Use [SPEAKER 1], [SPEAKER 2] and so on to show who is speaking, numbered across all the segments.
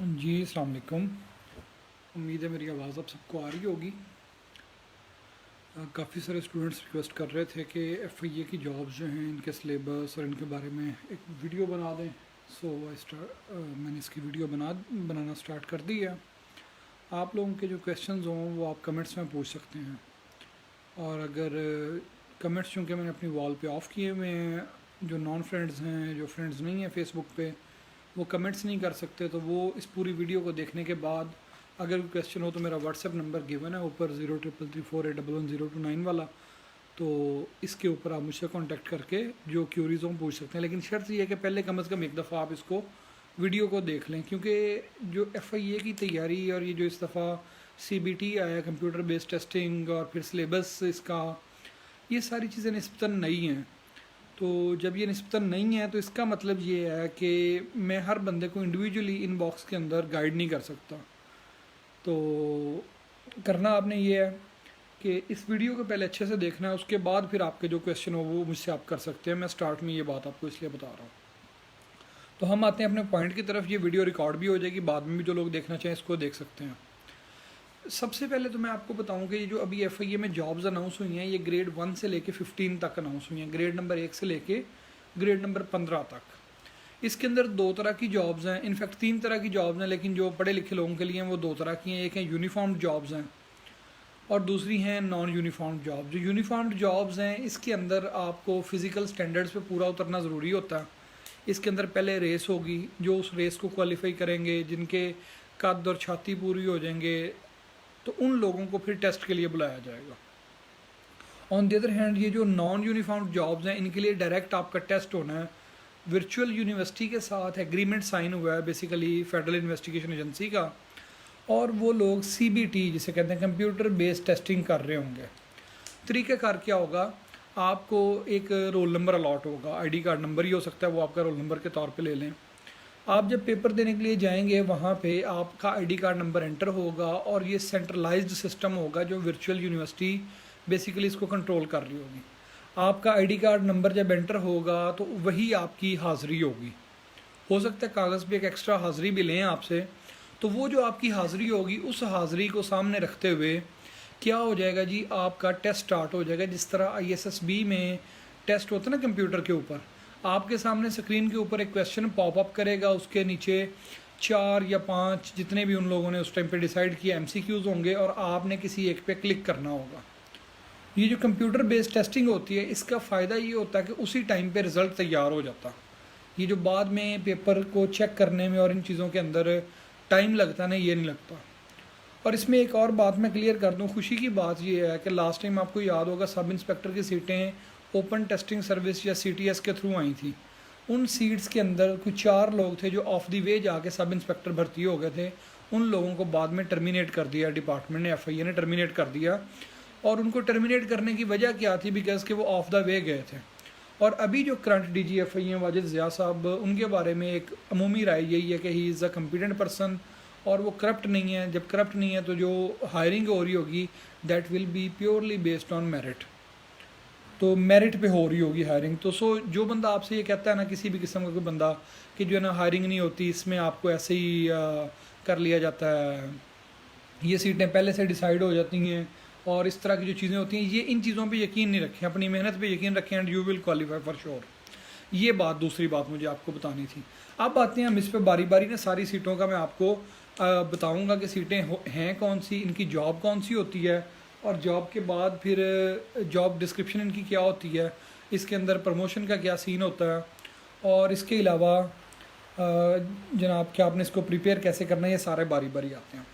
[SPEAKER 1] जी अस्सलाम वालेकुम। उम्मीद है मेरी आवाज़ आप सबको आ रही होगी। काफ़ी सारे स्टूडेंट्स रिक्वेस्ट कर रहे थे कि एफआईए की जॉब्स जो हैं इनके सिलेबस और इनके बारे में एक वीडियो बना दें। मैंने इसकी वीडियो बनाना स्टार्ट कर दी है। आप लोगों के जो क्वेश्चंस हों वो आप कमेंट्स में पूछ सकते हैं। और अगर कमेंट्स चूँकि मैंने अपनी वॉल पे ऑफ़ किए हुए हैं, जो नॉन फ्रेंड्स हैं, जो फ्रेंड्स नहीं हैं फेसबुक पे, वो कमेंट्स नहीं कर सकते, तो वो इस पूरी वीडियो को देखने के बाद अगर कोई क्वेश्चन हो तो मेरा व्हाट्सएप नंबर गिवन है ऊपर 0333481109 वाला, तो इसके ऊपर आप मुझसे कांटेक्ट करके जो क्यूरीज हो पूछ सकते हैं। लेकिन शर्त यह है कि पहले कम से कम एक दफ़ा आप इसको वीडियो को देख लें, क्योंकि जो एफआईए की तैयारी और ये जो इस दफ़ा सीबीटी आया कंप्यूटर बेस्ड टेस्टिंग और फिर सिलेबस इसका, ये सारी चीज़ें निस्बतन नई हैं। तो जब ये निस्बतन नहीं है तो इसका मतलब ये है कि मैं हर बंदे को इंडिविजुअली इनबॉक्स के अंदर गाइड नहीं कर सकता। तो करना आपने ये है कि इस वीडियो को पहले अच्छे से देखना है, उसके बाद फिर आपके जो क्वेश्चन हो वो मुझसे आप कर सकते हैं। मैं स्टार्ट में ये बात आपको इसलिए बता रहा हूँ। तो हम आते हैं अपने पॉइंट की तरफ। ये वीडियो रिकॉर्ड भी हो जाएगी, बाद में भी जो लोग देखना चाहें इसको देख सकते हैं। सबसे पहले तो मैं आपको बताऊं कि ये जो अभी एफआईए में जॉब्स अनाउंस हुई हैं ये ग्रेड 1 से लेके 15 तक अनाउंस हुई हैं, ग्रेड नंबर 1 से लेके ग्रेड नंबर 15 तक। इसके अंदर दो तरह की जॉब्स हैं, इनफैक्ट 3 तरह की जॉब्स हैं, लेकिन जो पढ़े लिखे लोगों के लिए हैं वो 2 तरह की हैं। एक है यूनिफॉर्म्ड जॉब्स हैं और दूसरी हैं नॉन यूनिफॉर्म्ड जॉब। जो यूनिफॉर्म्ड जॉब्स हैं इसके अंदर आपको फिज़िकल स्टैंडर्ड्स पे पूरा उतरना ज़रूरी होता है। इसके अंदर पहले रेस होगी, जो उस रेस को क्वालिफाई करेंगे, जिनके कद और छाती पूरी हो जाएंगे, तो उन लोगों को फिर टेस्ट के लिए बुलाया जाएगा। ऑन द अदर हैंड ये जो नॉन यूनिफॉर्म जॉब्स हैं इनके लिए डायरेक्ट आपका टेस्ट होना है। वर्चुअल यूनिवर्सिटी के साथ एग्रीमेंट साइन हुआ है बेसिकली फेडरल इन्वेस्टिगेशन एजेंसी का, और वो लोग सीबीटी जिसे कहते हैं कंप्यूटर बेस्ड टेस्टिंग कर रहे होंगे। तरीक़ाकार क्या होगा, आपको एक रोल नंबर अलॉट होगा, आईडी कार्ड नंबर ही हो सकता है, वो आपका रोल नंबर के तौर पे ले लें। आप जब पेपर देने के लिए जाएंगे वहाँ पे आपका आईडी कार्ड नंबर एंटर होगा और ये सेंट्रलाइज्ड सिस्टम होगा जो वर्चुअल यूनिवर्सिटी बेसिकली इसको कंट्रोल कर रही होगी। आपका आईडी कार्ड नंबर जब एंटर होगा तो वही आपकी हाज़िरी होगी। हो सकता है कागज़ पे एक एक्स्ट्रा हाज़िरी भी लें आपसे, तो वो जो आपकी हाज़िरी होगी उस हाज़िरी को सामने रखते हुए क्या हो जाएगा जी, आपका टेस्ट स्टार्ट हो जाएगा। जिस तरह आईएसएसबी में टेस्ट होता है ना कंप्यूटर के ऊपर, आपके सामने स्क्रीन के ऊपर एक क्वेश्चन पॉपअप करेगा, उसके नीचे 4 या 5 जितने भी उन लोगों ने उस टाइम पे डिसाइड किया एमसीक्यूज़ होंगे और आपने किसी एक पे क्लिक करना होगा। ये जो कंप्यूटर बेस्ड टेस्टिंग होती है इसका फ़ायदा ये होता है कि उसी टाइम पे रिज़ल्ट तैयार हो जाता। ये जो बाद में पेपर को चेक करने में और इन चीज़ों के अंदर टाइम लगता ना, ये नहीं लगता। और इसमें एक और बात मैं क्लियर कर दूं, खुशी की बात ये है कि लास्ट टाइम आपको याद होगा सब इंस्पेक्टर की सीटें ओपन टेस्टिंग सर्विस या सीटीएस के थ्रू आई थी। उन सीट्स के अंदर कुछ 4 लोग थे जो ऑफ द वे जाके सब इंस्पेक्टर भर्ती हो गए थे। उन लोगों को बाद में टर्मिनेट कर दिया डिपार्टमेंट ने, एफआईए ने टर्मिनेट कर दिया। और उनको टर्मिनेट करने की वजह क्या थी, बिकॉज कि वो ऑफ द वे गए थे। और अभी जो current DG FIA Wajid Zia साहब, उनके बारे में एक अमूमी राय यही है कि he is a competent person और वो करप्ट नहीं है। जब करप्ट नहीं है तो जो हायरिंग हो रही होगी that will be purely based on merit, तो मेरिट पे हो रही होगी हायरिंग। तो जो बंदा आपसे ये कहता है ना, किसी भी किस्म का कोई बंदा कि जो है ना हायरिंग नहीं होती, इसमें आपको ऐसे ही कर लिया जाता है, ये सीटें पहले से डिसाइड हो जाती हैं और इस तरह की जो चीज़ें होती हैं, ये इन चीज़ों पे यकीन नहीं रखें, अपनी मेहनत पे यकीन रखें and you will qualify for sure. ये बात, दूसरी बात मुझे आपको बतानी थी। अब आते हैं हम इस पर बारी बारी ना, सारी सीटों का मैं आपको बताऊंगा कि सीटें हैं कौन सी, इनकी जॉब कौन सी होती है और जॉब के बाद फिर जॉब डिस्क्रिप्शन इनकी क्या होती है, इसके अंदर प्रमोशन का क्या सीन होता है, और इसके अलावा जनाब क्या आपने इसको प्रिपेयर कैसे करना है, ये सारे बारी बारी आते हैं।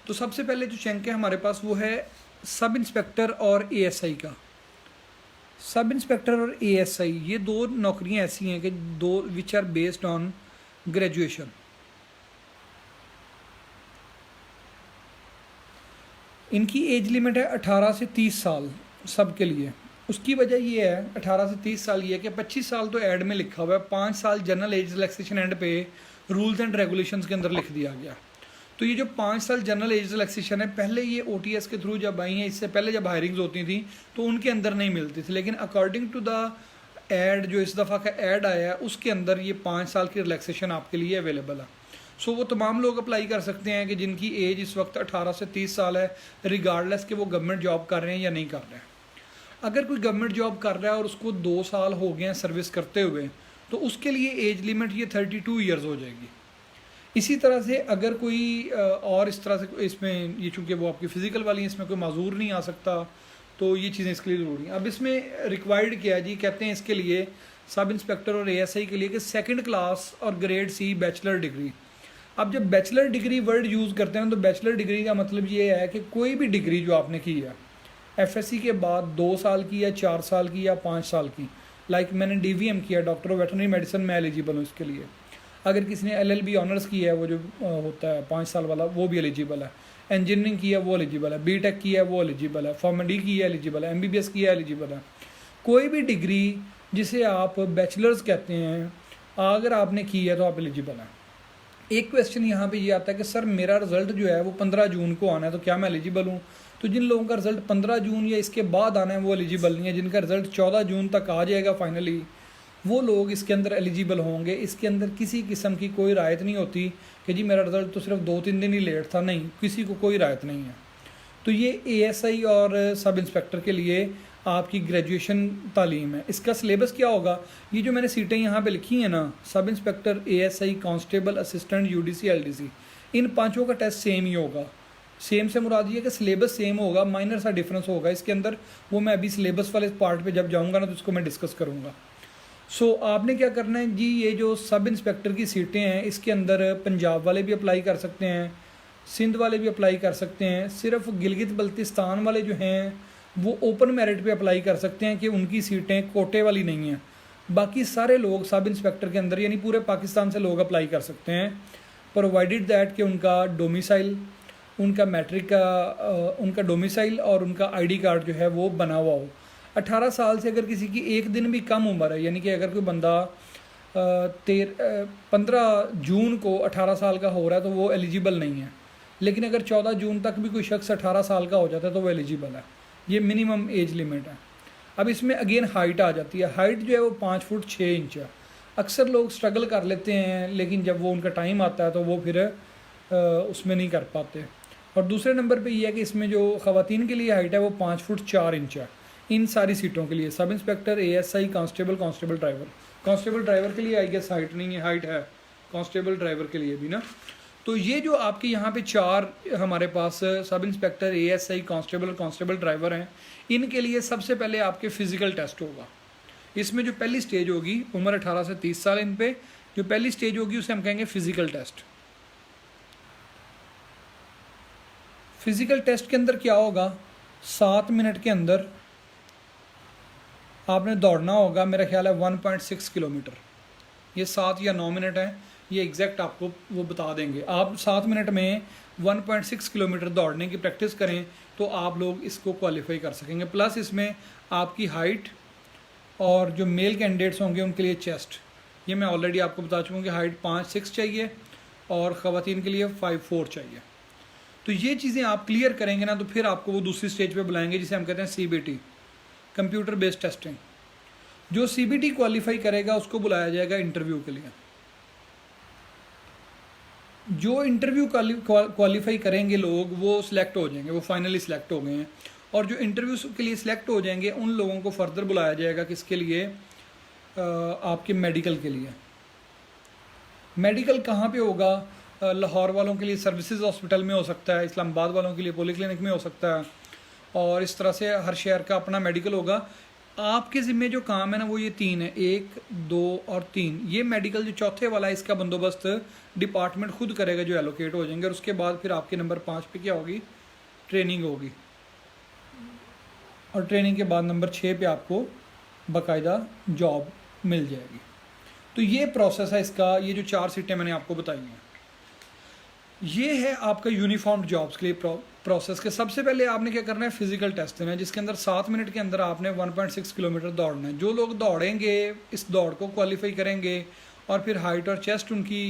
[SPEAKER 1] तो सबसे पहले जो चैंक है हमारे पास वो है सब इंस्पेक्टर और एएसआई का। सब इंस्पेक्टर और एएसआई ये 2 नौकरियां ऐसी हैं कि दो which are based on graduation. इनकी एज लिमिट है 18 से 30 साल सब के लिए। उसकी वजह ये है 18 से 30 साल ये है कि 25 साल तो ऐड में लिखा हुआ है, 5 साल जनरल एज रिलैक्सेशन एंड पे रूल्स एंड रेगुलेशंस के अंदर लिख दिया गया। तो ये जो 5 साल जनरल एज रिलैक्सेशन है, पहले ये ओटीएस के थ्रू जब आई हैं, इससे पहले जब हायरिंग्स होती थी तो उनके अंदर नहीं मिलती थी, लेकिन अकॉर्डिंग टू द ऐड जो इस दफ़ा का ऐड आया है उसके अंदर ये 5 साल की रिलैक्सेशन आपके लिए अवेलेबल है। सो वो तमाम लोग अप्लाई कर सकते हैं कि जिनकी एज इस वक्त 18 से 30 साल है, रिगार्डलेस कि वो गवर्नमेंट जॉब कर रहे हैं या नहीं कर रहे हैं। अगर कोई गवर्नमेंट जॉब कर रहा है और उसको 2 साल हो गए हैं सर्विस करते हुए, तो उसके लिए एज लिमिट ये 32 ईयर्स हो जाएगी। इसी तरह से अगर कोई और इस तरह से इसमें ये चूँकि वो आपकी फ़िज़िकल वाली हैं, इसमें कोई माजूर नहीं आ सकता, तो ये चीज़ें इसके लिए ज़रूरी हैं। अब इसमें रिक्वायर्ड क्या है जी, कहते हैं इसके लिए सब इंस्पेक्टर और एएसआई के लिए कि 2nd क्लास और ग्रेड सी बैचलर डिग्री। अब जब बैचलर डिग्री वर्ड यूज़ करते हैं तो बैचलर डिग्री का मतलब ये है कि कोई भी डिग्री जो आपने की है एफएससी के बाद 2 साल की या 4 साल की या 5 साल की, लाइक मैंने डीवीएम किया, डॉक्टर ऑफ वेटरनरी मेडिसिन, मैं एलिजिबल हूँ इसके लिए। अगर किसी ने एलएलबी ऑनर्स किया है, वो जो होता है 5 साल वाला, वो भी एलिजिबल है। इंजीनियरिंग किया है वो एलिजिबल है, बीटेक किया है वो एलिजिबल है, फार्मेडी की है एलिजिबल है, एमबीबीएस किया है एलिजिबल है। कोई भी डिग्री जिसे आप बैचलर्स कहते हैं अगर आपने की है तो आप एलिजिबल हैं। एक क्वेश्चन यहाँ पे ये आता है कि सर मेरा रिज़ल्ट जो है वो 15 जून को आना है, तो क्या मैं एलिजिबल हूँ? तो जिन लोगों का रिज़ल्ट 15 जून या इसके बाद आना है वो एलिजिबल नहीं है। जिनका रिज़ल्ट 14 जून तक आ जाएगा फाइनली, वो लोग इसके अंदर एलिजिबल होंगे। इसके अंदर किसी किस्म की कोई रायत नहीं होती कि जी मेरा रिज़ल्ट तो सिर्फ 2-3 दिन ही लेट था, नहीं, किसी को कोई रायत नहीं है। तो ये एएसआई और सब इंस्पेक्टर के लिए आपकी ग्रेजुएशन तालीम है। इसका सिलेबस क्या होगा? ये जो मैंने सीटें यहाँ पे लिखी हैं ना, sub inspector, ASI, constable, assistant, UDC, LDC, इन पांचों का टेस्ट सेम ही होगा। सेम से मुराद ये कि सिलेबस सेम होगा, माइनर सा डिफरेंस होगा इसके अंदर। वो मैं अभी सिलेबस वाले पार्ट पे जब जाऊँगा ना तो उसको मैं डिस्कस करूँगा। सो आपने क्या करना है जी, ये जो सब इंस्पेक्टर की सीटें हैं इसके अंदर पंजाब वाले भी अप्लाई कर सकते हैं, सिंध वाले भी अप्लाई कर सकते हैं। सिर्फ गिलगित बल्तिस्तान वाले जो हैं वो ओपन मेरिट पे अप्लाई कर सकते हैं कि उनकी सीटें कोटे वाली नहीं हैं। बाकी सारे लोग सब इंस्पेक्टर के अंदर यानी पूरे पाकिस्तान से लोग अप्लाई कर सकते हैं, प्रोवाइडेड दैट कि उनका डोमिसाइल, उनका मैट्रिक का उनका डोमिसाइल और उनका आईडी कार्ड जो है वो बना हुआ हो। 18 साल से अगर किसी की एक दिन भी कम उम्र है, यानी कि अगर कोई बंदा 15 जून को 18 साल का हो रहा है तो वो एलिजिबल नहीं है। लेकिन अगर 14 जून तक भी कोई शख्स 18 साल का हो जाता है तो वो एलिजिबल है। ये मिनिमम एज लिमिट है। अब इसमें अगेन हाइट आ जाती है। हाइट जो है वो 5 फुट 6 इंच है। अक्सर लोग स्ट्रगल कर लेते हैं, लेकिन जब वो उनका टाइम आता है तो वो फिर उसमें नहीं कर पाते। और दूसरे नंबर पे ये है कि इसमें जो ख़वातीन के लिए हाइट है वो 5 फुट 4 इंच है इन सारी सीटों के लिए, सब inspector, ASI, constable, constable driver. Constable driver के लिए आई गेस हाइट नहीं है, हाइट है कांस्टेबल ड्राइवर के लिए भी ना। तो ये जो आपके यहाँ पे 4 हमारे पास sub inspector, ASI, constable, constable driver हैं, इनके लिए सबसे पहले आपके फिज़िकल टेस्ट होगा। इसमें जो पहली स्टेज होगी, उम्र 18 से 30 साल, इन पे जो पहली स्टेज होगी उसे हम कहेंगे फ़िज़िकल टेस्ट। फिज़िकल टेस्ट के अंदर क्या होगा, 7 मिनट के अंदर आपने दौड़ना होगा। मेरा ख्याल है 1.6 किलोमीटर। ये 7 या 9 मिनट है, ये एग्जैक्ट आपको वो बता देंगे। आप 7 मिनट में 1.6 किलोमीटर दौड़ने की प्रैक्टिस करें तो आप लोग इसको क्वालिफाई कर सकेंगे। प्लस इसमें आपकी हाइट और जो मेल कैंडिडेट्स होंगे उनके लिए चेस्ट, ये मैं ऑलरेडी आपको बता चुका हूँ कि हाइट 5'6" चाहिए और ख़वातीन के लिए 5'4" चाहिए। तो ये चीज़ें आप क्लियर करेंगे ना तो फिर आपको वो दूसरी स्टेज पे बुलाएंगे जिसे हम कहते हैं सीबीटी, कंप्यूटर बेस्ड टेस्टिंग। जो सीबीटी क्वालिफाई करेगा उसको बुलाया जाएगा इंटरव्यू के लिए। जो इंटरव्यू क्वालिफाई करेंगे लोग वो सिलेक्ट हो जाएंगे, वो फाइनली सिलेक्ट हो गए हैं। और जो इंटरव्यू के लिए सिलेक्ट हो जाएंगे उन लोगों को फर्दर बुलाया जाएगा किसके लिए, आपके मेडिकल के लिए। मेडिकल कहाँ पे होगा, लाहौर वालों के लिए सर्विसेज हॉस्पिटल में हो सकता है, इस्लामाबाद वालों के लिए पॉलीक्लिनिक में हो सकता है, और इस तरह से हर शहर का अपना मेडिकल होगा। आपके ज़िम्मे जो काम है ना वो ये 3 है, 1, 2 और 3। ये मेडिकल जो चौथे वाला है इसका बंदोबस्त डिपार्टमेंट खुद करेगा जो एलोकेट हो जाएंगे। और उसके बाद फिर आपके नंबर 5 पे क्या होगी, ट्रेनिंग होगी। और ट्रेनिंग के बाद नंबर 6 पे आपको बाकायदा जॉब मिल जाएगी। तो ये प्रोसेस है इसका। ये जो 4 सीटें मैंने आपको बताई हैं ये है आपका यूनिफॉर्म जॉब्स के लिए प्रोसेस के। सबसे पहले आपने क्या करना है, फिजिकल टेस्ट देना है जिसके अंदर 7 मिनट के अंदर आपने 1.6 किलोमीटर दौड़ना है। जो लोग दौड़ेंगे इस दौड़ को क्वालिफाई करेंगे और फिर हाइट और चेस्ट उनकी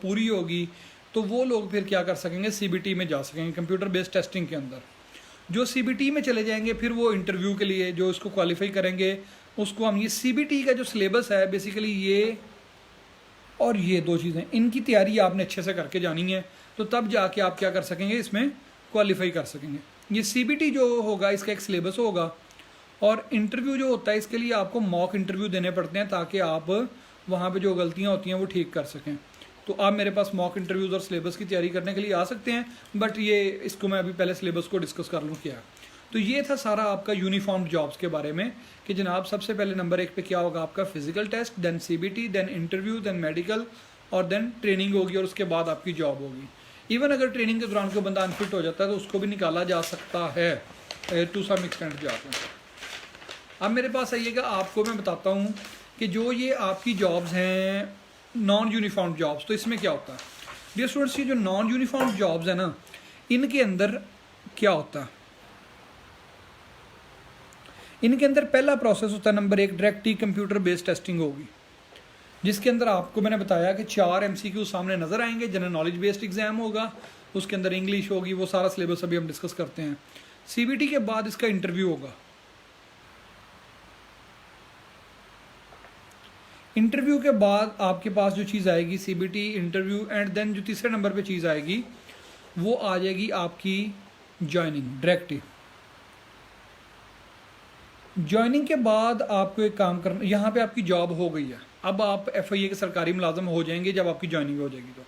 [SPEAKER 1] पूरी होगी तो वो लोग फिर क्या कर सकेंगे, सीबीटी में जा सकेंगे, कंप्यूटर बेस्ड टेस्टिंग के अंदर। जो सीबीटी में चले जाएंगे फिर वो इंटरव्यू के लिए जो इसको क्वालिफाई करेंगे उसको हम, ये सीबीटी का जो सिलेबस है बेसिकली ये और ये 2 चीज़ें, इनकी तैयारी आपने अच्छे से करके जानी है, तो तब जाके आप क्या कर सकेंगे, इसमें क्वालिफाई कर सकेंगे। ये CBT जो होगा इसका एक सिलेबस होगा, और इंटरव्यू जो होता है इसके लिए आपको मॉक इंटरव्यू देने पड़ते हैं ताकि आप वहाँ पे जो गलतियाँ होती हैं वो ठीक कर सकें। तो आप मेरे पास मॉक इंटरव्यूज़ और सिलेबस की तैयारी करने के लिए आ सकते हैं, बट ये इसको मैं अभी पहले सिलेबस को डिस्कस कर लूँ क्या। तो ये था सारा आपका यूनिफॉर्म जॉब्स के बारे में कि जनाब सबसे पहले नंबर 1 पे क्या होगा आपका physical test, then CBT, then interview, then medical, और देन ट्रेनिंग होगी, और उसके बाद आपकी जॉब होगी। इवन अगर ट्रेनिंग के दौरान कोई बंदा अनफिट हो जाता है तो उसको भी निकाला जा सकता है टू सम एक्सटेंट जाकर। अब मेरे पास आइएगा, आपको मैं बताता हूँ कि जो ये आपकी जॉब्स हैं नॉन यूनिफॉर्म जॉब्स, तो इसमें क्या होता है डियर स्टूडेंट्स। ये जो नॉन यूनिफॉर्म जॉब्स है ना, इनके अंदर क्या होता है, इनके अंदर पहला प्रोसेस होता है number 1 direct computer based testing होगी, जिसके अंदर आपको मैंने बताया कि 4 MCQ सामने नज़र आएंगे। जनरल नॉलेज बेस्ड एग्जाम होगा, उसके अंदर इंग्लिश होगी, वो सारा सिलेबस अभी हम डिस्कस करते हैं। CBT के बाद इसका इंटरव्यू होगा। इंटरव्यू के बाद आपके पास जो चीज़ आएगी CBT, इंटरव्यू, एंड देन जो तीसरे नंबर पे चीज़ आएगी वो आ जाएगी आपकी ज्वाइनिंग डायरेक्टली। ज्वाइनिंग के बाद आपको एक काम करना, यहाँ पे आपकी जॉब हो गई है, अब आप FIA के सरकारी मुलाजम हो जाएंगे जब आपकी ज्वाइनिंग हो जाएगी। तो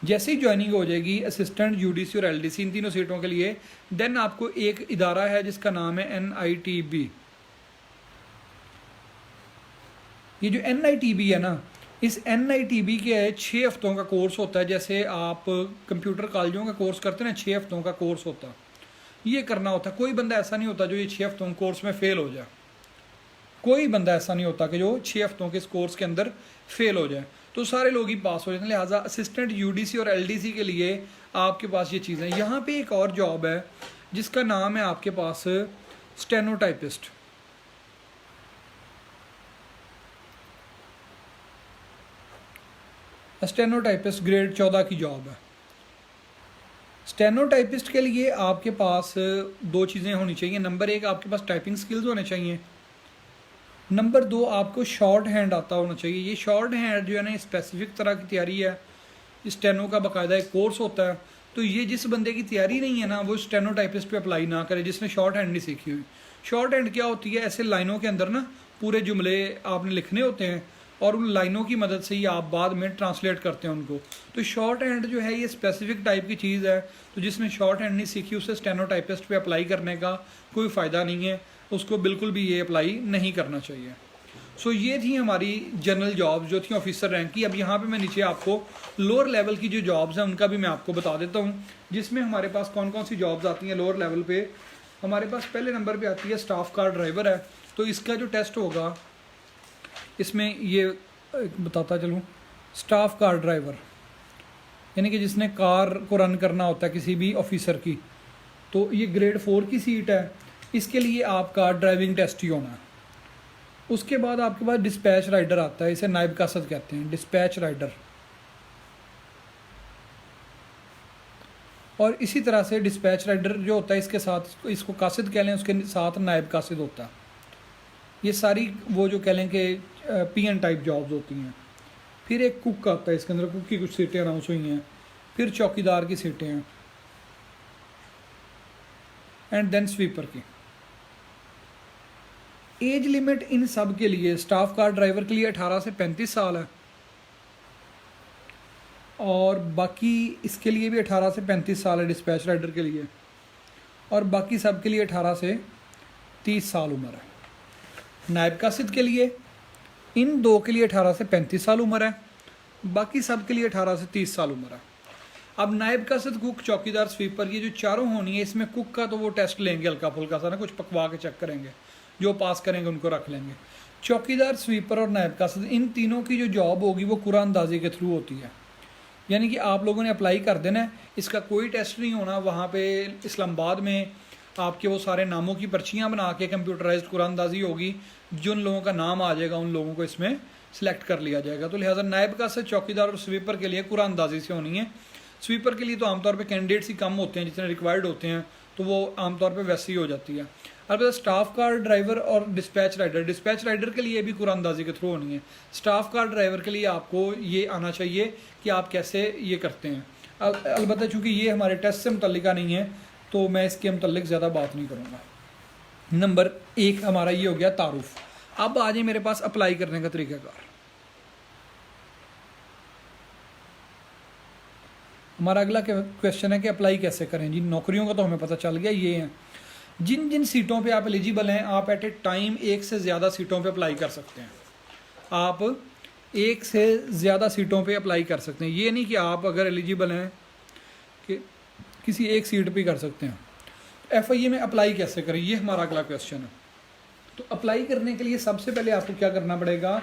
[SPEAKER 1] जैसे ही ज्वाइनिंग हो जाएगी असिस्टेंट, UDC और LDC, इन तीनों सीटों के लिए, देन आपको एक इदारा है जिसका नाम है NITB। ये जो NITB है ना, इस NITB के 6 हफ्तों का कोर्स होता है। जैसे आप कंप्यूटर कॉलेजों का कोर्स करते हैं ना, 6 हफ्तों का कोर्स होता है, ये करना होता है। कोई बंदा ऐसा नहीं होता जो ये 6 हफ्तों के कोर्स में फ़ेल हो जाए, कोई बंदा ऐसा नहीं होता कि जो 6 हफ्तों के इस कोर्स के अंदर फेल हो जाए, तो सारे लोग ही पास हो जाते हैं। लिहाजा असिस्टेंट, UDC और LDC के लिए आपके पास ये चीज़ें। यहाँ पे एक और जॉब है जिसका नाम है आपके पास स्टेनोटाइपिस्ट। स्टेनोटाइपिस्ट ग्रेड 14 की जॉब है। स्टेनोटाइपिस्ट के लिए आपके पास 2 चीज़ें होनी चाहिए। नंबर 1 आपके पास टाइपिंग स्किल्स होने चाहिए। नंबर 2 आपको शॉर्ट हैंड आता होना चाहिए। ये शॉर्ट हैंड जो है ना, स्पेसिफिक तरह की तैयारी है। स्टेनो का बाकायदा एक कोर्स होता है, तो ये जिस बंदे की तैयारी नहीं है ना, वो स्टेनोटाइपिस्ट पे अप्लाई ना करे जिसने शॉर्ट हैंड नहीं सीखी हुई। शॉर्ट हैंड क्या होती है, ऐसे लाइनों के अंदर ना पूरे जुमले आपने लिखने होते हैं और उन लाइनों की मदद से ही आप बाद में ट्रांसलेट करते हैं उनको। तो शॉर्ट हैंड जो है ये स्पेसिफिक टाइप की चीज़ है, तो जिसने शॉर्ट हैंड नहीं सीखी उसे स्टेनोटाइपिस्ट पे अप्लाई करने का कोई फ़ायदा नहीं है, उसको बिल्कुल भी ये अप्लाई नहीं करना चाहिए। सो ये थी हमारी जनरल जॉब्स जो थी ऑफिसर रैंक की। अब यहाँ पे मैं नीचे आपको लोअर लेवल की जो जॉब्स हैं उनका भी मैं आपको बता देता हूँ, जिसमें हमारे पास कौन कौन सी जॉब्स आती हैं लोअर लेवल पे। हमारे पास पहले नंबर पे आती है स्टाफ कार ड्राइवर है। तो इसका जो टेस्ट होगा, इसमें ये बताता चलूँ, स्टाफ कार ड्राइवर यानी कि जिसने कार को रन करना होता है किसी भी ऑफिसर की, तो ये ग्रेड 4 की सीट है। इसके लिए आपका ड्राइविंग टेस्ट ही होना है। उसके बाद आपके पास डिस्पैच राइडर आता है, इसे नायब कासद कहते हैं, डिस्पैच राइडर। और इसी तरह से डिस्पैच राइडर जो होता है इसके साथ, इसको कासिद कह लें, उसके साथ नायब कासिद होता है। ये सारी वो जो कह लें कि PN टाइप जॉब्स होती हैं। फिर एक कुक आता है, इसके अंदर कुक की कुछ सीटें अनाउंस हुई हैं। फिर चौकीदार की सीटें हैं, एंड देन स्वीपर की। एज लिमिट इन सब के लिए, स्टाफ कार ड्राइवर के लिए 18 से 35 साल है, और बाकी इसके लिए भी 18 से 35 साल है डिस्पैच राइडर के लिए, और बाकी सब के लिए 18 से 30 साल उम्र है। नायब कासिद के लिए इन 2 के लिए 18 से 35 साल उम्र है, बाकी सब के लिए 18 से 30 साल उम्र है। अब नायब कासिद, कुक, चौकीदार, स्वीपर, ये जो चारों होनी है, इसमें कुक का तो वो टेस्ट लेंगे हल्का फुल्का सा ना, कुछ पकवा के चेक करेंगे, जो पास करेंगे उनको रख लेंगे। चौकीदार, स्वीपर और नायब कासिद, इन तीनों की जो जॉब होगी वो कुरान अंदाजी के थ्रू होती है। यानी कि आप लोगों ने अप्लाई कर देना है, इसका कोई टेस्ट नहीं होना। वहाँ पे इस्लामाबाद में आपके वो सारे नामों की पर्चियाँ बना के कंप्यूटराइज्ड कुरान अंदाजी होगी, जिन लोगों का नाम आ जाएगा उन लोगों को इसमें सिलेक्ट कर लिया जाएगा। तो लिहाजा नायब कासिद, चौकीदार और स्वीपर के लिए कुरान अंदाजी से होनी है। स्वीपर के लिए तो आमतौर पर कैंडिडेट्स ही कम होते हैं जितने रिक्वायर्ड होते हैं, तो वो आमतौर पर वैसे ही हो जाती है। अलबत्ता स्टाफ कार ड्राइवर और डिस्पैच राइडर के लिए भी कुरानंदाजी के थ्रू होनी है। स्टाफ कार ड्राइवर के लिए आपको ये आना चाहिए कि आप कैसे ये करते हैं। अलबत्ता चूँकि ये हमारे टेस्ट से मुतल्लिका नहीं है तो मैं इसके मुतल्लिक ज़्यादा बात नहीं करूँगा। नंबर 1 हमारा ये हो गया तारुफ। अब आ जाए मेरे पास अप्लाई करने का तरीक़ाकार। हमारा अगला क्वेश्चन है कि अप्लाई कैसे करें जी। नौकरियों का तो हमें पता चल गया, ये हैं जिन जिन सीटों पे आप एलिजिबल हैं, आप एट ए टाइम एक से ज़्यादा सीटों पे अप्लाई कर सकते हैं। आप एक से ज़्यादा सीटों पे अप्लाई कर सकते हैं। ये नहीं कि आप अगर एलिजिबल हैं कि किसी एक सीट पे कर सकते हैं। FIA में अप्लाई कैसे करें, ये हमारा अगला क्वेश्चन है। तो अप्लाई करने के लिए सबसे पहले आपको क्या करना पड़ेगा,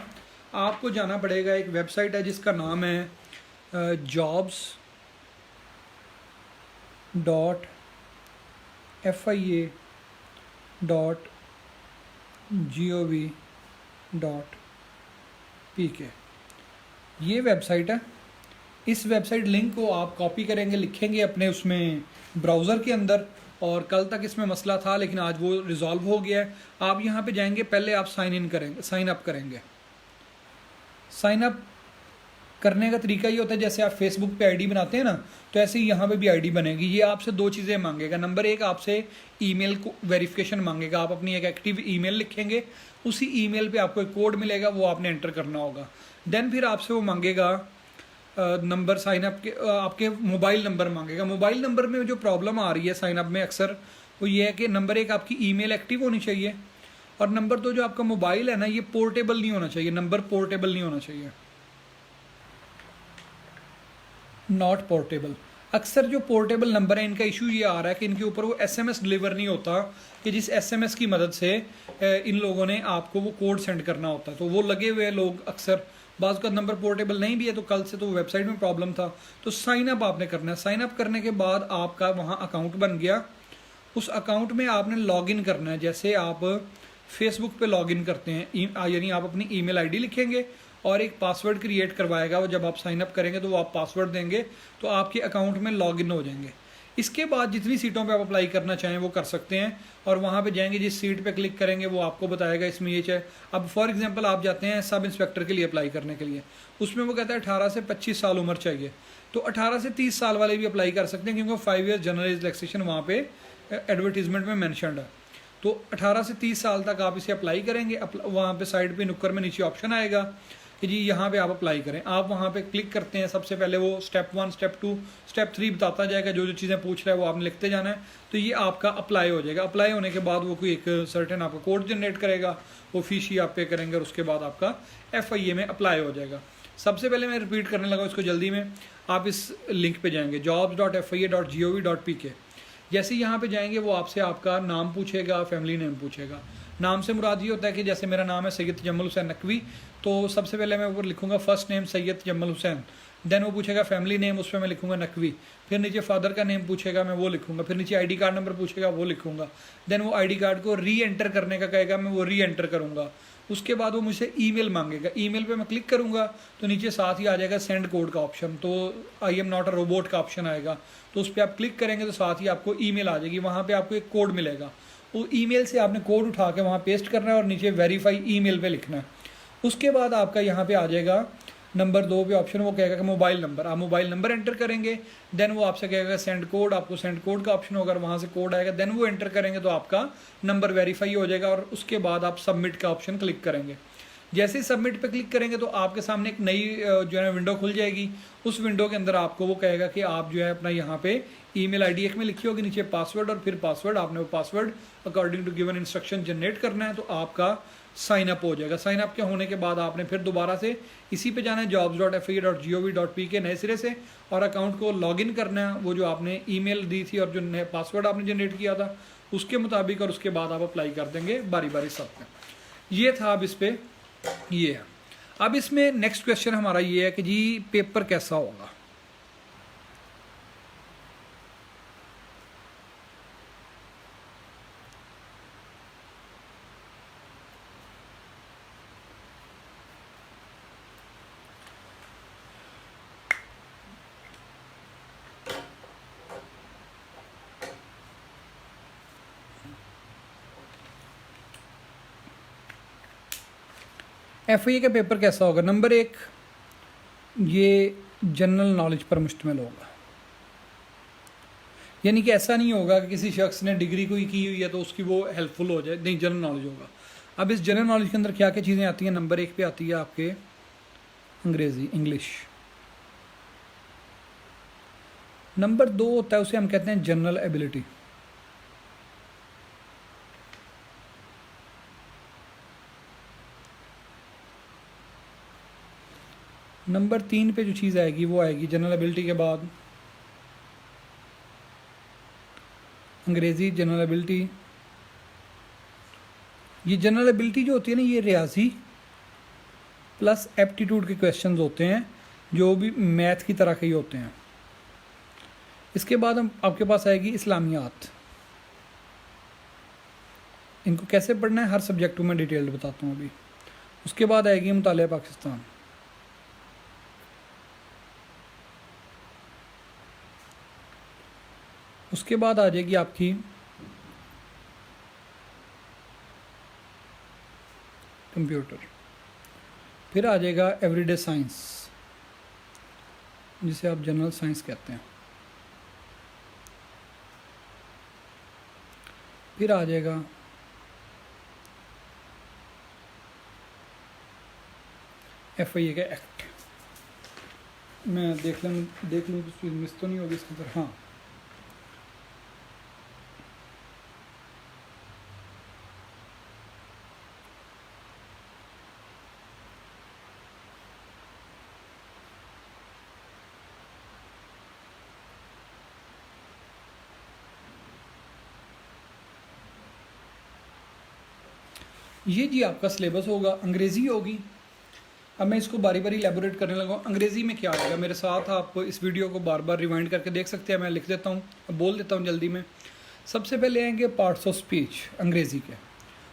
[SPEAKER 1] आपको जाना पड़ेगा, एक वेबसाइट है जिसका नाम है jobs.fia.gov.pk। ये वेबसाइट है। इस वेबसाइट लिंक को आप कॉपी करेंगे, लिखेंगे अपने उसमें ब्राउज़र के अंदर, और कल तक इसमें मसला था लेकिन आज वो रिजॉल्व हो गया है। आप यहाँ पे जाएंगे, पहले आप साइन अप करेंगे। साइन अप करने का तरीका ये होता है, जैसे आप फेसबुक पे आईडी बनाते हैं ना, तो ऐसे ही यहाँ पे भी आईडी बनेगी। ये आपसे 2 चीज़ें मांगेगा। नंबर 1, आपसे ईमेल को वेरिफिकेशन मांगेगा। आप अपनी एक एक्टिव ईमेल लिखेंगे, उसी ईमेल पे आपको एक कोड मिलेगा, वो आपने एंटर करना होगा। देन फिर आपसे वो मांगेगा नंबर साइन अप के, आपके मोबाइल नंबर मांगेगा। मोबाइल नंबर में जो प्रॉब्लम आ रही है साइन अप में अक्सर, वो ये है कि नंबर 1 आपकी ईमेल एक्टिव होनी चाहिए, और नंबर 2 जो आपका मोबाइल है ना, ये पोर्टेबल नहीं होना चाहिए। नंबर पोर्टेबल नहीं होना चाहिए, नॉट पोर्टेबल। अक्सर जो पोर्टेबल नंबर है, इनका इशू ये आ रहा है कि इनके ऊपर वो SMS डिलीवर नहीं होता, कि जिस SMS की मदद से इन लोगों ने आपको वो कोड सेंड करना होता है। तो वो लगे हुए लोग अक्सर, बाज़ का नंबर पोर्टेबल नहीं भी है, तो कल से तो वेबसाइट में प्रॉब्लम था। तो साइन अप आपने करना है। साइन अप करने के बाद आपका वहाँ अकाउंट बन गया। उस अकाउंट में आपने लॉगिन करना है। जैसे आप फेसबुक पे लॉगिन करते हैं, यानी आप अपनी ईमेल आईडी लिखेंगे और एक पासवर्ड क्रिएट करवाएगा वो। जब आप साइन अप करेंगे तो वो आप पासवर्ड देंगे तो आपके अकाउंट में लॉगिन हो जाएंगे। इसके बाद जितनी सीटों पे आप अप्लाई करना चाहें वो कर सकते हैं, और वहाँ पे जाएंगे, जिस सीट पे क्लिक करेंगे वो आपको बताएगा इसमें ये चाहे। अब फॉर एग्जांपल आप जाते हैं सब इंस्पेक्टर के लिए अप्लाई करने के लिए, उसमें वो कहता है 18 से 25 साल उम्र चाहिए। तो 18 से 30 साल वाले भी अप्लाई कर सकते हैं, क्योंकि 5 ईयर जनरल रिलैक्सेशन वहाँ पे एडवर्टीजमेंट में मैंशनड है। तो 18 से 30 साल तक आप इसे अप्लाई करेंगे। वहाँ पे साइड पे नुक्कर में नीचे ऑप्शन आएगा कि जी यहाँ पे आप अप्लाई करें। आप वहाँ पे क्लिक करते हैं, सबसे पहले वो स्टेप 1, स्टेप 2, स्टेप 3 बताता जाएगा। जो जो चीज़ें पूछ रहा है वो आपने लिखते जाना है। तो ये आपका अप्लाई हो जाएगा। अप्लाई होने के बाद वो कोई एक सर्टेन आपका कोड जनरेट करेगा, वो फीस ही आप पे करेंगे, और उसके बाद आपका FIA में अप्लाई हो जाएगा। सबसे पहले मैं रिपीट करने लगा इसको जल्दी में। आप इस लिंक पे जाएंगे jobs.fia.gov.pk। जैसे यहाँ पे जाएंगे वो आपसे आपका नाम पूछेगा, फैमिली नेम पूछेगा। नाम से मुराद ये होता है कि जैसे मेरा नाम है सैयद तजम्मुल हुसैन नकवी, तो सबसे पहले मैं ऊपर लिखूंगा first name Syed Tajammul Hussain. Then वो पूछेगा फैमिली नेम, उस पर मैं लिखूंगा नकवी। फिर नीचे फादर का नेम पूछेगा, मैं वो लिखूंगा। फिर नीचे ID कार्ड नंबर पूछेगा, वो लिखूंगा। देन वो ID कार्ड को री एंटर करने का कहेगा, मैं वो री एंटर करूँगा। उसके बाद वो मुझसे ईमेल मांगेगा। ईमेल पे मैं क्लिक करूँगा तो नीचे साथ ही आ जाएगा सेंड कोड का ऑप्शन। तो I am not a robot का ऑप्शन आएगा, तो उस पर आप क्लिक करेंगे तो साथ ही आपको ईमेल आ जाएगी। वहाँ पे आपको एक कोड मिलेगा, वो ईमेल से आपने कोड उठा के वहाँ पेस्ट करना है और नीचे वेरीफाई ईमेल पे लिखना है। उसके बाद आपका यहाँ पे आ जाएगा नंबर 2 पे ऑप्शन, वो कहेगा कि मोबाइल नंबर। आप मोबाइल नंबर एंटर करेंगे। देन वो आपसे कहेगा सेंड कोड, आपको सेंड कोड का ऑप्शन होगा, वहाँ से कोड आएगा। देन वो एंटर करेंगे तो आपका नंबर वेरीफाई हो जाएगा, और उसके बाद आप सबमिट का ऑप्शन क्लिक करेंगे। जैसे ही सबमिट पे क्लिक करेंगे तो आपके सामने एक नई जो है विंडो खुल जाएगी। उस विंडो के अंदर आपको वो कहेगा कि आप जो है अपना यहाँ पे ईमेल आईडी एक में लिखी होगी, नीचे पासवर्ड, और फिर पासवर्ड आपने वो password according to given instruction generate करना है। तो आपका साइन अप हो जाएगा। साइन अप के होने के बाद आपने फिर दोबारा से इसी पे जाना है jobs.fia.gov.pk नए सिरे से, और अकाउंट को लॉगिन करना है, वो जो आपने ईमेल दी थी और जो नया पासवर्ड आपने जनरेट किया था उसके मुताबिक, और उसके बाद आप अप्लाई कर देंगे बारी बारी सब में। ये था। अब इस पे ये है। अब इसमें नेक्स्ट क्वेश्चन हमारा ये है कि जी पेपर कैसा होगा। FIA का पेपर कैसा होगा? नंबर 1, ये जनरल नॉलेज पर मुश्तमिल होगा, यानी कि ऐसा नहीं होगा कि किसी शख्स ने डिग्री कोई की हुई है तो उसकी वो हेल्पफुल हो जाए, नहीं, जनरल नॉलेज होगा। अब इस जनरल नॉलेज के अंदर क्या क्या चीज़ें आती हैं? नंबर 1 पे आती है आपके अंग्रेज़ी, इंग्लिश। नंबर 2 होता है, उसे हम कहते हैं जनरल एबिलिटी। नंबर 3 पे जो चीज़ आएगी वो आएगी जनरल एबिलिटी के बाद अंग्रेज़ी, जनरल एबिलिटी। ये जनरल एबिलिटी जो होती है ना, ये रियाजी प्लस एप्टीट्यूड के क्वेश्चंस होते हैं, जो भी मैथ की तरह के ही होते हैं। इसके बाद हम आपके पास आएगी इस्लामियात। इनको कैसे पढ़ना है हर सब्जेक्ट में डिटेल्ड बताता हूँ अभी। उसके बाद आएगी मुतालिया पाकिस्तान। उसके बाद आ जाएगी आपकी कंप्यूटर। फिर आ जाएगा एवरीडे साइंस, जिसे आप जनरल साइंस कहते हैं। फिर आ जाएगा FIA का एक्ट। मैं देख लूँ कुछ चीज़ मिस तो नहीं होगी इसके अंदर। हाँ, ये जी आपका सिलेबस होगा, अंग्रेज़ी होगी। अब मैं इसको बारी बारी एलेबोरेट करने लगा। अंग्रेज़ी में क्या आएगा मेरे साथ, आप इस वीडियो को बार बार रिवाइंड करके देख सकते हैं। मैं लिख देता हूँ, बोल देता हूँ जल्दी में। सबसे पहले आएंगे पार्ट्स ऑफ स्पीच अंग्रेज़ी के।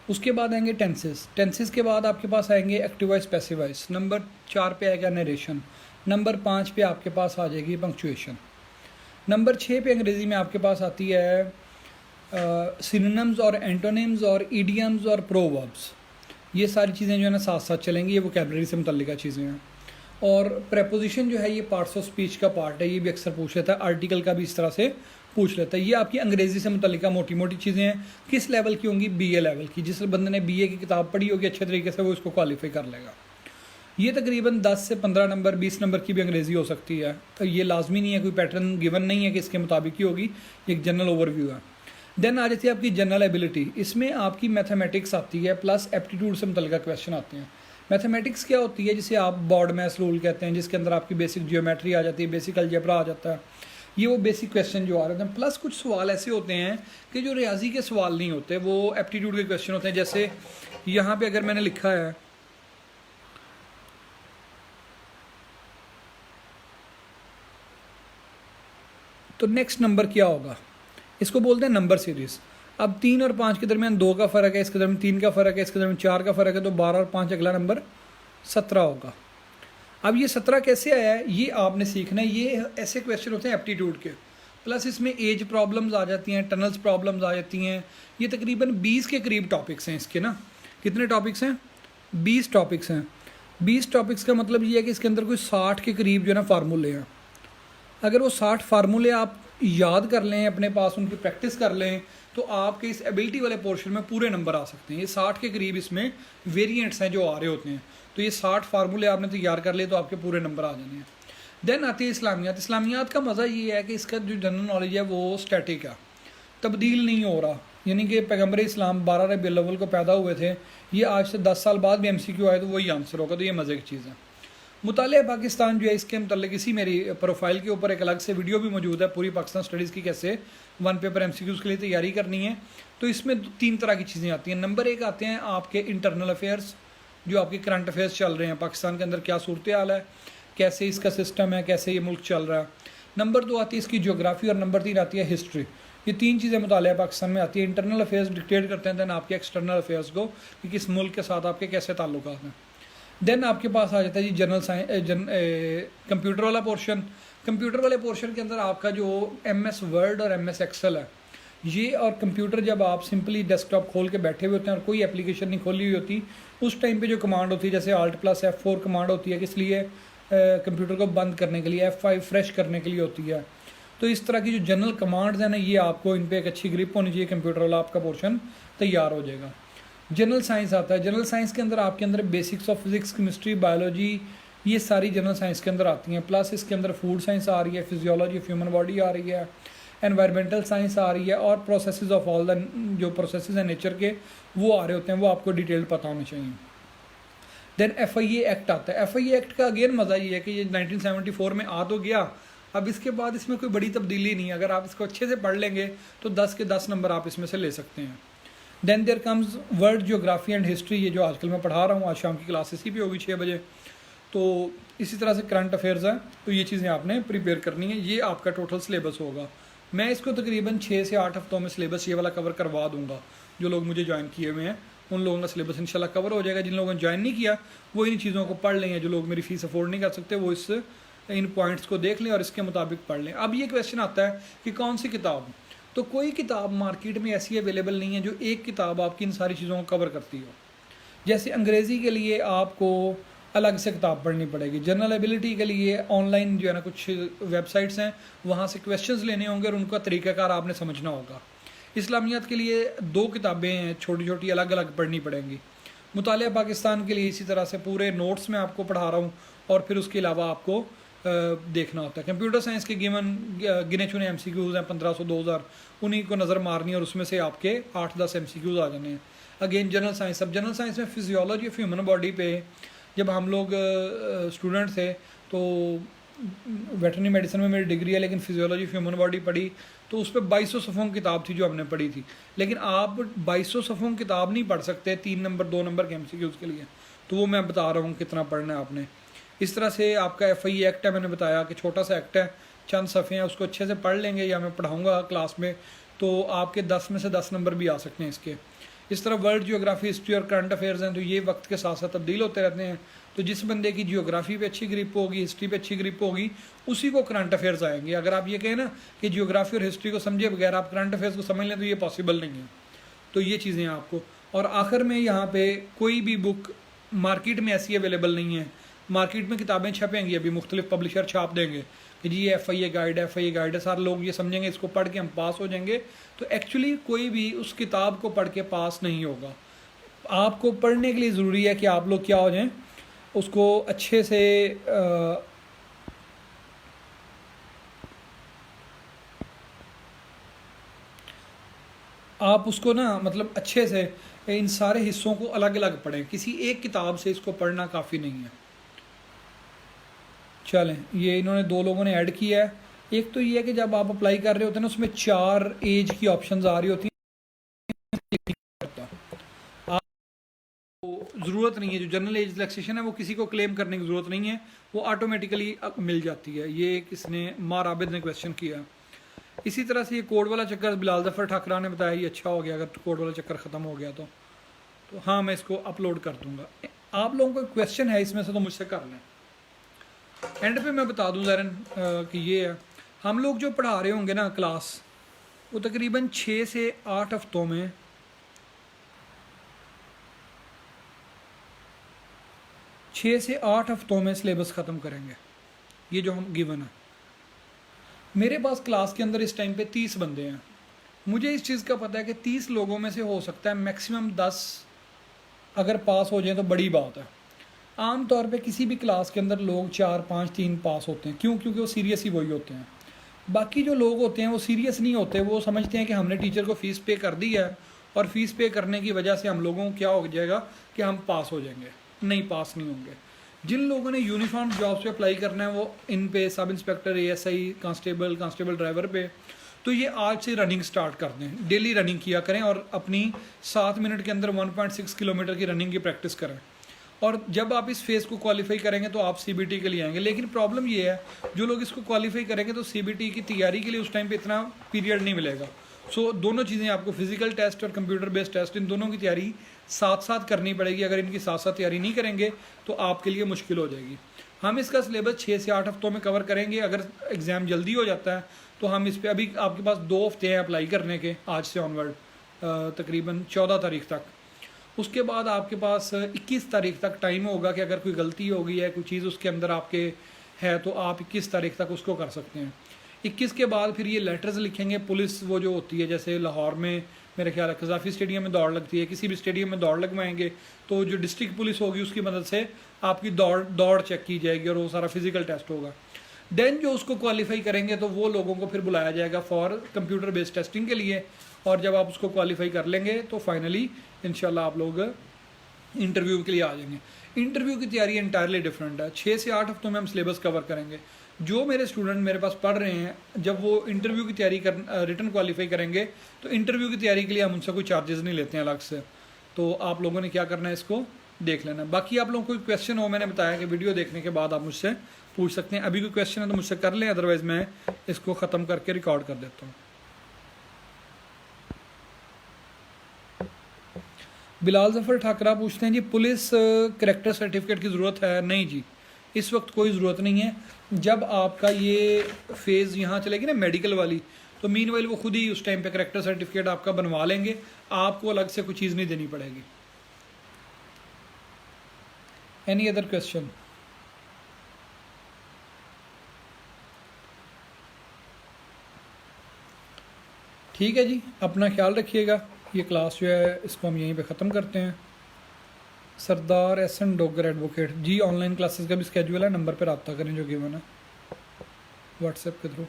[SPEAKER 1] उसके बाद आएंगे टेंसेस। टेंसेस के बाद आपके पास आएंगे active voice, passive voice. Number 4 पे आएगा नरेशन। नंबर 5 पे आपके पास आ जाएगी पंक्चुएशन। नंबर 6 पे अंग्रेज़ी में आपके पास आती है सिनोनिम्स और एंटोनिम्स और इडियम्स और प्रोवर्ब्स। ये सारी चीज़ें जो है ना साथ साथ चलेंगी, ये वोकैबुलरी से मुतल्लिका चीज़ें हैं। और प्रेपोजिशन जो है ये पार्ट्स ऑफ स्पीच का पार्ट है, ये भी अक्सर पूछ लेता है। आर्टिकल का भी इस तरह से पूछ लेता है। ये आपकी अंग्रेज़ी से मुतल्लिका मोटी मोटी चीज़ें हैं। किस लेवल की होंगी? BA लेवल की। जिस बंदे ने BA की किताब पढ़ी होगी अच्छे तरीके से, वो इसको क्वालिफाई कर लेगा। ये तकरीबन 10 से 15 नंबर, 20 नंबर की भी अंग्रेज़ी हो सकती है। तो ये लाजमी नहीं है, कोई पैटर्न गिवन नहीं है कि इसके मुताबिक ही होगी। एक जनरल ओवरव्यू है। देन आ जाती है आपकी जनरल एबिलिटी। इसमें आपकी मैथमेटिक्स आती है प्लस एप्टीट्यूड से मुतल्लिका क्वेश्चन आते हैं। मैथमेटिक्स क्या होती है? जिसे आप बॉर्ड मैथ रूल कहते हैं, जिसके अंदर आपकी बेसिक जियोमेट्री आ जाती है, बेसिक अलजेब्रा आ जाता है। ये वो बेसिक क्वेश्चन जो आ रहे हैं। प्लस कुछ सवाल ऐसे होते हैं कि जो रियाजी के सवाल नहीं होते, वो एप्टीट्यूड के क्वेश्चन होते हैं। जैसे यहाँ पे अगर मैंने लिखा है तो नेक्स्ट नंबर क्या होगा, इसको बोलते हैं नंबर सीरीज़। अब 3 और 5 के दरमियान 2 का फ़र्क है, इसके दरमियान 3 का फ़र्क है, इसके दरमियान 4 का फ़र्क है, तो 12 और 5 अगला नंबर 17 होगा। अब ये 17 कैसे आया है ये आपने सीखना है। ये ऐसे क्वेश्चन होते हैं एप्टीट्यूड के। प्लस इसमें एज प्रॉब्लम्स आ जाती हैं, टनल्स प्रॉब्लम्स आ जाती हैं। ये तकरीबन 20 के करीब टॉपिक्स हैं इसके ना। कितने टॉपिक्स हैं? 20 टॉपिक्स हैं। 20 टॉपिक्स का मतलब ये है कि इसके अंदर कोई 60 के करीब जो है ना फार्मूले हैं। अगर वो 60 फार्मूले आप याद कर लें, अपने पास उनकी प्रैक्टिस कर लें, तो आपके इस एबिलिटी वाले पोर्शन में पूरे नंबर आ सकते हैं। ये 60 के करीब इसमें वेरिएंट्स हैं जो आ रहे होते हैं। तो ये 60 फार्मूले आपने तैयार कर लिए तो आपके पूरे नंबर आ जाने हैं। देन आती है इस्लामियात। इस्लामियात का मज़ा ये है कि इसका जो जनरल नॉलेज है वो स्टैटिक है, तब्दील नहीं हो रहा। यानी कि पैगम्बर इस्लाम 12 रबीउल अव्वल को पैदा हुए थे, ये आज से 10 साल बाद भी MCQ आए तो वही आंसर होगा। तो ये मज़े की चीज़ है। मुतालिया पाकिस्तान जो है, इसके मतलब इसी मेरी प्रोफाइल के ऊपर एक अलग से वीडियो भी मौजूद है, पूरी पाकिस्तान स्टडीज़ की कैसे 1 पेपर MCQs के लिए तैयारी करनी है। तो इसमें 3 तरह की चीज़ें आती हैं। नंबर 1 आते हैं आपके इंटरनल अफेयर्स, जो आपके करंट अफेयर्स चल रहे हैं, पाकिस्तान के अंदर क्या सूरत हाल है, कैसे इसका सिस्टम है, कैसे ये मुल्क चल रहा है। नंबर 2 आती है इसकी ज्योग्राफी और नंबर 3 आती है हिस्ट्री। ये 3 चीज़ें मुतालिया पाकिस्तान में आती है। इंटरनल अफेयर्स डिक्टेट करते हैं दैन आपके एक्सटर्नल अफेयर्स को कि किस मुल्क के साथ आपके कैसे ताल्लुकात हैं। देन आपके पास आ जाता है जी कंप्यूटर वाला पोर्शन। कंप्यूटर वाले पोर्शन के अंदर आपका जो MS वर्ड और MS एक्सेल है, ये और कंप्यूटर जब आप सिंपली डेस्कटॉप खोल के बैठे हुए होते हैं और कोई एप्लीकेशन नहीं खोली हुई होती, उस टाइम पे जो कमांड होती है जैसे Alt+F4 कमांड होती है किस लिए, कंप्यूटर को बंद करने के लिए, F5 फ्रेश करने के लिए होती है। तो इस तरह की जो जनरल कमांड्स हैं ना, ये आपको इन पर एक अच्छी ग्रिप होनी चाहिए, कंप्यूटर वाला आपका पोर्शन तैयार हो जाएगा। जनरल साइंस आता है, जनरल साइंस के अंदर आपके अंदर basics of physics, chemistry, biology, ये सारी जनरल साइंस के अंदर आती हैं। प्लस इसके अंदर फूड साइंस आ रही है, फिजियोलॉजी ऑफ ह्यूमन बॉडी आ रही है, एनवायरमेंटल साइंस आ रही है, और प्रोसेसेस ऑफ ऑल द जो प्रोसेसेस हैं नेचर के वो आ रहे होते हैं, वो आपको डिटेल पता होने चाहिए। देन FIA एक्ट आता है। FIA एक्ट का अगेन मज़ा ये है कि ये 1974 में आ तो गया, अब इसके बाद इसमें कोई बड़ी तब्दीली नहीं है। अगर आप इसको अच्छे से पढ़ लेंगे तो 10 के 10 नंबर आप इसमें से ले सकते हैं। Then there comes world geography and history, ये जो आजकल मैं पढ़ा रहा हूँ, आज शाम की क्लास इसी पे होगी 6 बजे। तो इसी तरह से करंट अफेयर्स है, तो ये चीज़ें आपने प्रिपेयर करनी है। ये आपका टोटल सिलेबस होगा। मैं इसको तकरीबन 6 से 8 हफ्तों में सिलेबस ये वाला कवर करवा दूंगा। जो लोग मुझे ज्वाइन किए हुए हैं उन लोगों का सिलेबस इंशाल्लाह कवर हो जाएगा। जिन लोगों ने ज्वाइन नहीं किया वो इन चीज़ों को पढ़ लें, जो लोग मेरी फ़ीस अफोर्ड नहीं कर सकते वो इन पॉइंट्स को देख लें और इसके मुताबिक पढ़ लें। अब ये क्वेश्चन आता है कि कौन सी किताब, तो कोई किताब मार्केट में ऐसी अवेलेबल नहीं है जो एक किताब आपकी इन सारी चीज़ों को कवर करती हो। जैसे अंग्रेज़ी के लिए आपको अलग से किताब पढ़नी पड़ेगी, जनरल एबिलिटी के लिए ऑनलाइन जो है ना कुछ वेबसाइट्स हैं वहाँ से क्वेश्चंस लेने होंगे और उनका तरीक़ाकार आपने समझना होगा। इस्लामियात के लिए 2 किताबें हैं छोटी छोटी, अलग अलग पढ़नी पड़ेंगी। मुतालिया पाकिस्तान के लिए इसी तरह से पूरे नोट्स में आपको पढ़ा रहा हूँ, और फिर उसके अलावा आपको देखना होता है। कंप्यूटर साइंस के गिने चुने MCQs हैं 1500 2000, उन्हीं को नज़र मारनी है और उसमें से आपके 8-10 MCQs आ जाने हैं। अगेन जनरल साइंस, अब जनरल साइंस में फिजियोलॉजी ऑफ ह्यूमन बॉडी पे जब हम लोग स्टूडेंट थे तो वेटरनरी मेडिसिन में मेरी डिग्री है, लेकिन फिजियोलॉजी ऑफ ह्यूमन बॉडी पढ़ी तो उस पर 2200 सफ़ों की किताब थी जो हमने पढ़ी थी। लेकिन आप 2200 सफ़ों की किताब नहीं पढ़ सकते 3 नंबर 2 नंबर के MCQs के लिए, तो वो मैं बता रहा हूँ कितना पढ़ना है आपने। इस तरह से आपका FIA एक्ट है, मैंने बताया कि छोटा सा एक्ट है, चंद सफ़े हैं, उसको अच्छे से पढ़ लेंगे या मैं पढ़ाऊँगा क्लास में तो आपके 10 में से 10 नंबर भी आ सकते हैं इसके। इस तरह वर्ल्ड जियोग्राफी, हिस्ट्री और करंट अफेयर्स हैं, तो ये वक्त के साथ साथ तब्दील होते रहते हैं। तो जिस बंदे की जियोग्राफी पे अच्छी ग्रिप होगी, हिस्ट्री पे अच्छी ग्रिप होगी, उसी को करंट अफेयर्स आएंगे। अगर आप ये कहें ना कि जियोग्राफी और हिस्ट्री को समझे बगैर आप करंट अफेयर्स को समझ लें तो ये पॉसिबल नहीं है। तो ये चीज़ें आपको, और आखिर में यहाँ पे कोई भी बुक मार्केट में ऐसी अवेलेबल नहीं है। मार्केट में किताबें छपेंगी, अभी मुख्तलिफ पब्लिशर छाप देंगे कि जी ये FIA गाइड है, FIA गाइड है, सारे लोग ये समझेंगे इसको पढ़ के हम पास हो जाएंगे। तो एक्चुअली कोई भी उस किताब को पढ़ के पास नहीं होगा। आपको पढ़ने के लिए ज़रूरी है कि आप लोग क्या हो जाएं, उसको अच्छे से आप उसको ना मतलब अच्छे से इन सारे हिस्सों को अलग अलग पढ़ें, किसी एक किताब से इसको पढ़ना काफ़ी नहीं है। चलें, ये इन्होंने 2 लोगों ने ऐड किया है। एक तो ये है कि जब आप अप्लाई कर रहे होते हैं ना उसमें 4 एज की ऑप्शंस आ रही होती हैं, ज़रूरत नहीं है, जो जनरल एज रिलैक्सेशन है वो किसी को क्लेम करने की ज़रूरत नहीं है, वो ऑटोमेटिकली मिल जाती है। ये किसने, मार आबिद ने क्वेश्चन किया। इसी तरह से ये कोड वाला चक्कर बिलाल ज़फ़र ठाकरा ने बताया, ये अच्छा हो गया अगर कोड वाला चक्कर ख़त्म हो गया तो हाँ मैं इसको अपलोड कर दूँगा। आप लोगों का क्वेश्चन है इसमें से तो मुझसे कर लें। एंड पे मैं बता दूँ ज़रन कि ये है, हम लोग जो पढ़ा रहे होंगे ना क्लास, वो तकरीबन 6 से 8 हफ्तों में 6 से 8 हफ्तों में सिलेबस ख़त्म करेंगे, ये जो हम गिवन है। मेरे पास क्लास के अंदर इस टाइम पे 30 बंदे हैं। मुझे इस चीज़ का पता है कि 30 लोगों में से हो सकता है मैक्सिमम 10 अगर पास हो जाए तो बड़ी बात है। आम तौर पे किसी भी क्लास के अंदर लोग 4, 5, 3 पास होते हैं। क्यों? क्योंकि वो सीरियस ही वही होते हैं। बाकी जो लोग होते हैं वो सीरियस नहीं होते, वो समझते हैं कि हमने टीचर को फ़ीस पे कर दी है और फ़ीस पे करने की वजह से हम लोगों को क्या हो जाएगा कि हम पास हो जाएंगे। नहीं, पास नहीं होंगे। जिन लोगों ने यूनिफॉर्म जॉब्स पे अप्लाई करना है वो इन पे sub inspector, ASI, constable driver पे, तो ये आज से रनिंग स्टार्ट कर दें। डेली रनिंग किया करें और अपनी 7 मिनट के अंदर 1.6 किलोमीटर की रनिंग की प्रैक्टिस करें। और जब आप इस फेज़ को क्वालिफाई करेंगे तो आप CBT के लिए आएंगे। लेकिन प्रॉब्लम ये है, जो लोग इसको क्वालिफाई करेंगे तो CBT की तैयारी के लिए उस टाइम पे इतना पीरियड नहीं मिलेगा। सो दोनों चीज़ें आपको, फिजिकल टेस्ट और कंप्यूटर बेस्ड टेस्ट, इन दोनों की तैयारी साथ साथ करनी पड़ेगी। अगर इनकी साथ साथ तैयारी नहीं करेंगे तो आपके लिए मुश्किल हो जाएगी। हम इसका सिलेबस 6 से 8 हफ्तों में कवर करेंगे। अगर एग्ज़ाम जल्दी हो जाता है तो हम इस पर अभी आपके पास 2 हफ्ते हैं अप्लाई करने के, आज से ऑनवर्ड तकरीबन 14 तारीख तक। उसके बाद आपके पास 21 तारीख तक टाइम होगा कि अगर कोई गलती हो गई है, कोई चीज़ उसके अंदर आपके है, तो आप 21 तारीख तक उसको कर सकते हैं। 21 के बाद फिर ये लेटर्स लिखेंगे। पुलिस वो जो होती है, जैसे लाहौर में मेरे ख्याल है कज़ाफ़ी स्टेडियम में दौड़ लगती है, किसी भी स्टेडियम में दौड़ लगवाएंगे, तो जो डिस्ट्रिक्ट पुलिस होगी उसकी मदद से आपकी दौड़ चेक की जाएगी और वो सारा फिजिकल टेस्ट होगा। देन जो उसको क्वालिफाई करेंगे तो वो लोगों को फिर बुलाया जाएगा फॉर कंप्यूटर बेस्ड टेस्टिंग के लिए, और जब आप उसको क्वालिफाई कर लेंगे तो फाइनली इंशाल्लाह आप लोग इंटरव्यू के लिए आ जाएंगे। इंटरव्यू की तैयारी इंटायरली डिफरेंट है। 6 से 8 हफ्तों में हम सिलेबस कवर करेंगे। जो मेरे स्टूडेंट मेरे पास पढ़ रहे हैं, जब वो इंटरव्यू की तैयारी रिटन क्वालिफाई करेंगे तो इंटरव्यू की तैयारी के लिए हम उनसे कोई चार्जेस नहीं लेते हैं अलग से। तो आप लोगों ने क्या करना है, इसको देख लेना। बाकी आप लोगों को कोई क्वेश्चन हो, मैंने बताया कि वीडियो देखने के बाद आप मुझसे पूछ सकते हैं। अभी कोई क्वेश्चन है तो मुझसे कर लें, अदरवाइज़ मैं इसको ख़त्म करके रिकॉर्ड कर देता हूँ। बिलाल ज़फ़र ठाकरा पूछते हैं जी, पुलिस करैक्टर सर्टिफिकेट की ज़रूरत है? नहीं जी, इस वक्त कोई ज़रूरत नहीं है। जब आपका ये फेज़ यहाँ चलेगी ना मेडिकल वाली, तो मीनवाइल वो खुद ही उस टाइम पे करैक्टर सर्टिफिकेट आपका बनवा लेंगे, आपको अलग से कोई चीज़ नहीं देनी पड़ेगी। Any other question? ठीक है जी, अपना ख्याल रखिएगा। ये क्लास जो है इसको हम यहीं पे ख़त्म करते हैं। सरदार एसएन डोगर एडवोकेट जी, ऑनलाइन क्लासेस का भी स्केड्यूल है, नंबर पर रब्ता करें जो गिवन है व्हाट्सएप के थ्रू।